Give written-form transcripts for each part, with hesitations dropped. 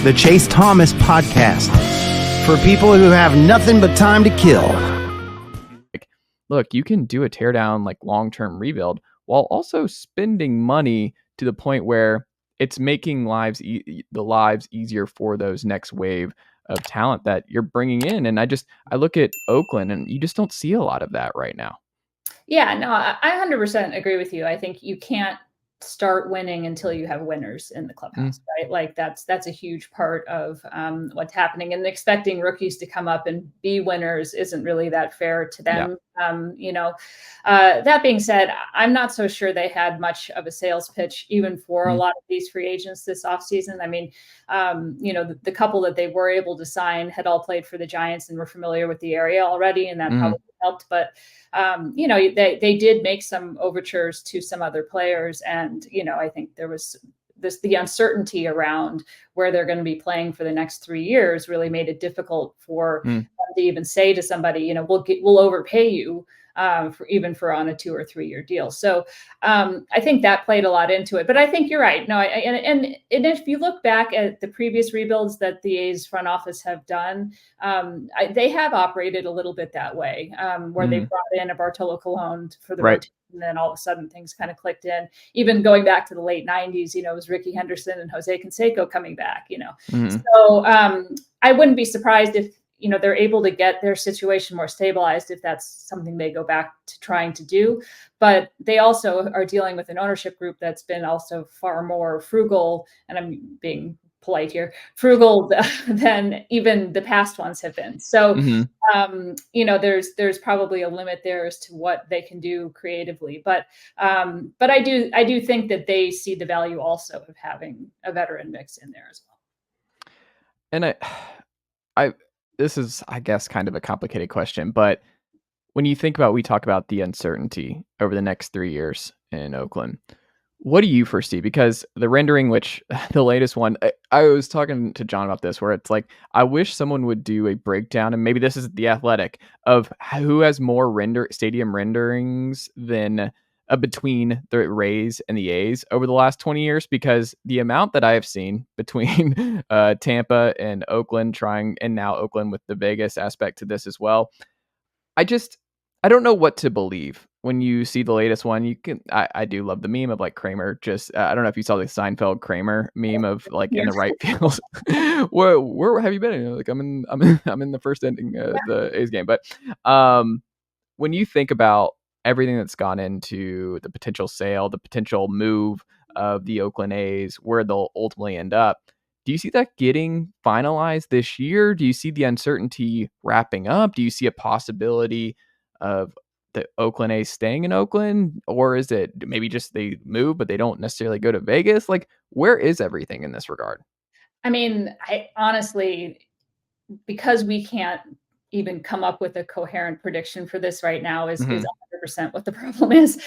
the Chase Thomas Podcast, for people who have nothing but time to kill. Look, you can do a teardown, like long-term rebuild, while also spending money to the point where it's making the lives easier for those next wave of talent that you're bringing in. And I look at Oakland, and you just don't see a lot of that right now. Yeah, no, I 100% agree with you. I think you can't start winning until you have winners in the clubhouse, right? Like that's a huge part of what's happening, and expecting rookies to come up and be winners isn't really that fair to them. Yeah. That being said, I'm not so sure they had much of a sales pitch even for a lot of these free agents this offseason. I mean, the couple that they were able to sign had all played for the Giants and were familiar with the area already, and that probably helped. But they did make some overtures to some other players, and I think there was the uncertainty around where they're going to be playing for the next 3 years really made it difficult for them to even say to somebody, we'll overpay you for on a 2 or 3 year deal. So I think that played a lot into it. But I think you're right. No, and if you look back at the previous rebuilds that the A's front office have done, they have operated a little bit that way, where they brought in a Bartolo Colon for the rotation, and then all of a sudden things kind of clicked in. Even going back to the late 90s, it was Ricky Henderson and Jose Canseco coming back. So I wouldn't be surprised if they're able to get their situation more stabilized, if that's something they go back to trying to do. But they also are dealing with an ownership group that's been also far more frugal, and I'm being polite here, frugal than even the past ones have been. So, there's probably a limit there as to what they can do creatively. But I do think that they see the value also of having a veteran mix in there as well. And this is, I guess, kind of a complicated question, but when you think about, we talk about the uncertainty over the next 3 years in Oakland, what do you foresee? Because the rendering, which the latest one, I was talking to John about this, where it's like, I wish someone would do a breakdown, and maybe this is the Athletic, of who has more stadium renderings than between the Rays and the A's over the last 20 years, because the amount that I have seen between Tampa and Oakland and now Oakland with the Vegas aspect to this as well, I don't know what to believe when you see the latest one. I do love the meme of like Kramer. I don't know if you saw the Seinfeld Kramer meme of like in the right field. where have you been? Like I'm in the first inning of the A's game. But when you think about everything that's gone into the potential sale, the potential move of the Oakland A's, where they'll ultimately end up, do you see that getting finalized this year? Do you see the uncertainty wrapping up? Do you see a possibility of the Oakland A's staying in Oakland? Or is it maybe just they move, but they don't necessarily go to Vegas? Like, where is everything in this regard? I mean, I honestly, because we can't even come up with a coherent prediction for this right now is 100% what the problem is.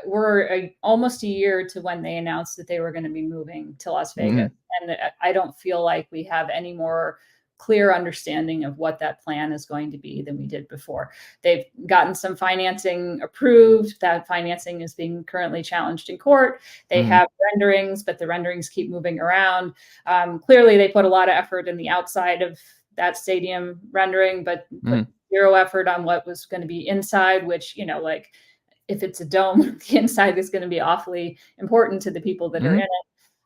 We're almost a year to when they announced that they were going to be moving to Las Vegas. And I don't feel like we have any more clear understanding of what that plan is going to be than we did before. They've gotten some financing approved. That financing is being currently challenged in court. They have renderings, but the renderings keep moving around. Clearly, they put a lot of effort in the outside of that stadium rendering, but zero effort on what was going to be inside, which, like if it's a dome, the inside is going to be awfully important to the people that are in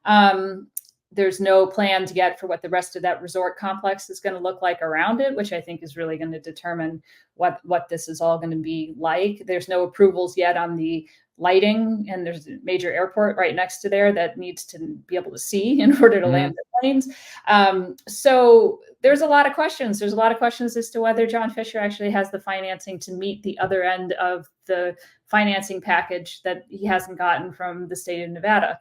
it. There's no plan to get for what the rest of that resort complex is going to look like around it, which I think is really going to determine what this is all going to be like. There's no approvals yet on the lighting, and there's a major airport right next to there that needs to be able to see in order to land the planes. So there's a lot of questions. There's a lot of questions as to whether John Fisher actually has the financing to meet the other end of the financing package that he hasn't gotten from the state of Nevada.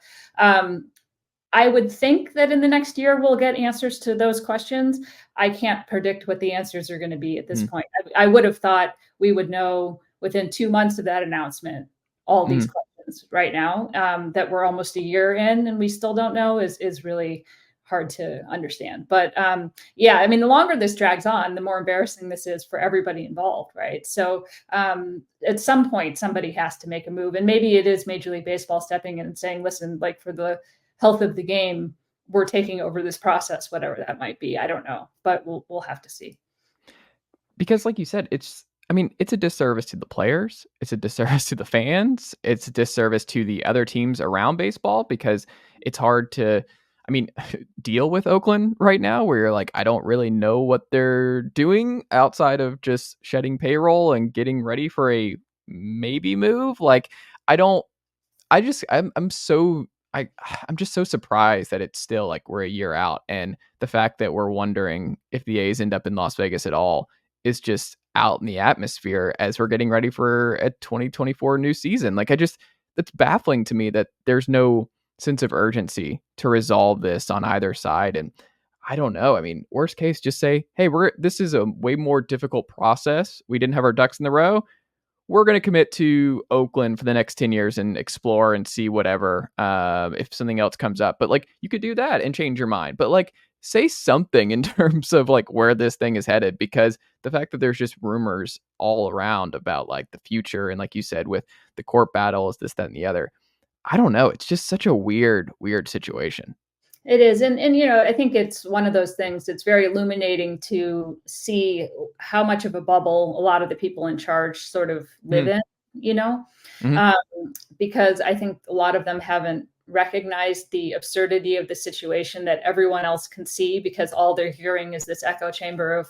I would think that in the next year we'll get answers to those questions. I can't predict what the answers are going to be at this point. I would have thought we would know within 2 months of that announcement all these questions right now. That we're almost a year in and we still don't know is really hard to understand. But I mean, the longer this drags on, the more embarrassing this is for everybody involved, right? So at some point, somebody has to make a move. And maybe it is Major League Baseball stepping in and saying, listen, like for the health of the game, we're taking over this process, whatever that might be. I don't know, but we'll have to see. Because like you said, it's a disservice to the players, it's a disservice to the fans, it's a disservice to the other teams around baseball, because it's hard to, deal with Oakland right now, where you're like, I don't really know what they're doing outside of just shedding payroll and getting ready for a maybe move. Like, I'm just so surprised that it's still like we're a year out, and the fact that we're wondering if the A's end up in Las Vegas at all is just out in the atmosphere as we're getting ready for a 2024 new season. Like, that's baffling to me that there's no sense of urgency to resolve this on either side. And I don't know. Worst case, just say, hey, this is a way more difficult process. We didn't have our ducks in the row. We're going to commit to Oakland for the next 10 years and explore and see whatever, if something else comes up. But like, you could do that and change your mind. But like, say something in terms of like where this thing is headed, because the fact that there's just rumors all around about like the future, and like you said, with the court battles, this, that, and the other, I don't know. It's just such a weird situation. It is. And I think it's one of those things that's very illuminating to see how much of a bubble a lot of the people in charge sort of live in, because I think a lot of them haven't recognized the absurdity of the situation that everyone else can see, because all they're hearing is this echo chamber of,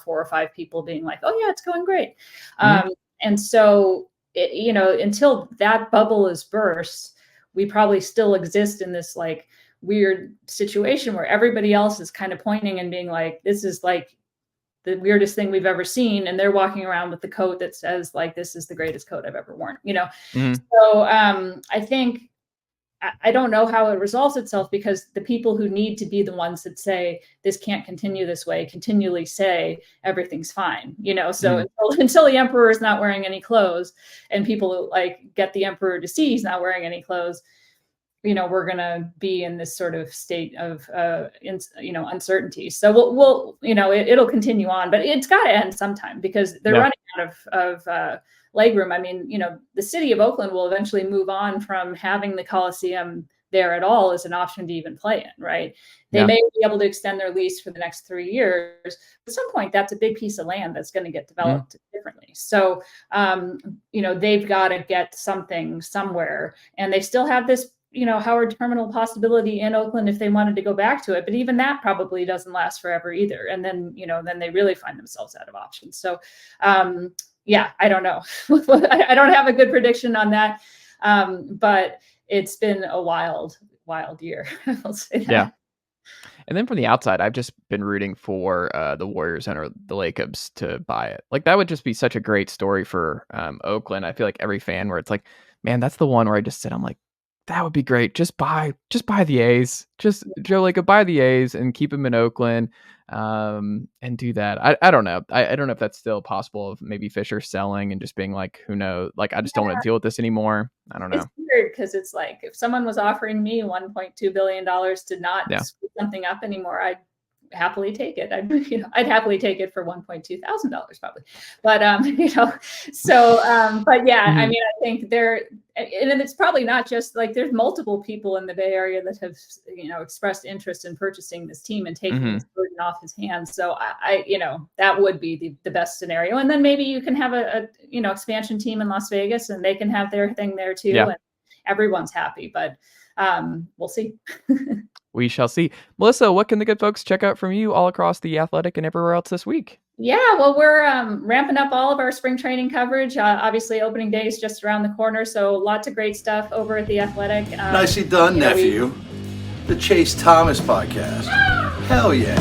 4 or 5 people being like, oh yeah, it's going great. And so, until that bubble is burst, we probably still exist in this like weird situation where everybody else is kind of pointing and being like, this is like the weirdest thing we've ever seen. And they're walking around with the coat that says like, this is the greatest coat I've ever worn, So I think, I don't know how it resolves itself, because the people who need to be the ones that say this can't continue this way continually say everything's fine, so until the emperor is not wearing any clothes and people like get the emperor to see he's not wearing any clothes, we're going to be in this sort of state of, uncertainty. So we'll it'll continue on, but it's got to end sometime, because they're running out of legroom. The city of Oakland will eventually move on from having the Coliseum there at all as an option to even play in, right? They may be able to extend their lease for the next 3 years. At some point, that's a big piece of land that's going to get developed differently. So, they've got to get something somewhere, and they still have this Howard Terminal possibility in Oakland if they wanted to go back to it. But even that probably doesn't last forever either. And then, then they really find themselves out of options. So, I don't know. I don't have a good prediction on that. But it's been a wild year. I'll say that. Yeah. And then from the outside, I've just been rooting for the Warriors and the Lakers to buy it. Like, that would just be such a great story for Oakland. I feel like every fan, where it's like, man, that's the one where I just said, I'm like, that would be great. Just buy the A's. Just Joe Lacob, buy the A's and keep them in Oakland, and do that. I don't know. I don't know if that's still possible, of maybe Fisher selling and just being like, who knows? Like, I just don't want to deal with this anymore. I don't know. It's weird, because it's like, if someone was offering me $1.2 billion to not screw something up anymore, I'd happily take it. I'd happily take it for $1,200 probably. But but yeah, I think and it's probably not just like, there's multiple people in the Bay Area that have expressed interest in purchasing this team and taking this burden off his hands. So I that would be the best scenario. And then maybe you can have a expansion team in Las Vegas, and they can have their thing there too, and everyone's happy. But we'll see. We shall see. Melissa, what can the good folks check out from you all across the Athletic and everywhere else this week? Yeah, well, we're ramping up all of our spring training coverage. Obviously, opening day is just around the corner, so lots of great stuff over at the Athletic. Nicely done, nephew. The Chase Thomas Podcast. Hell yeah.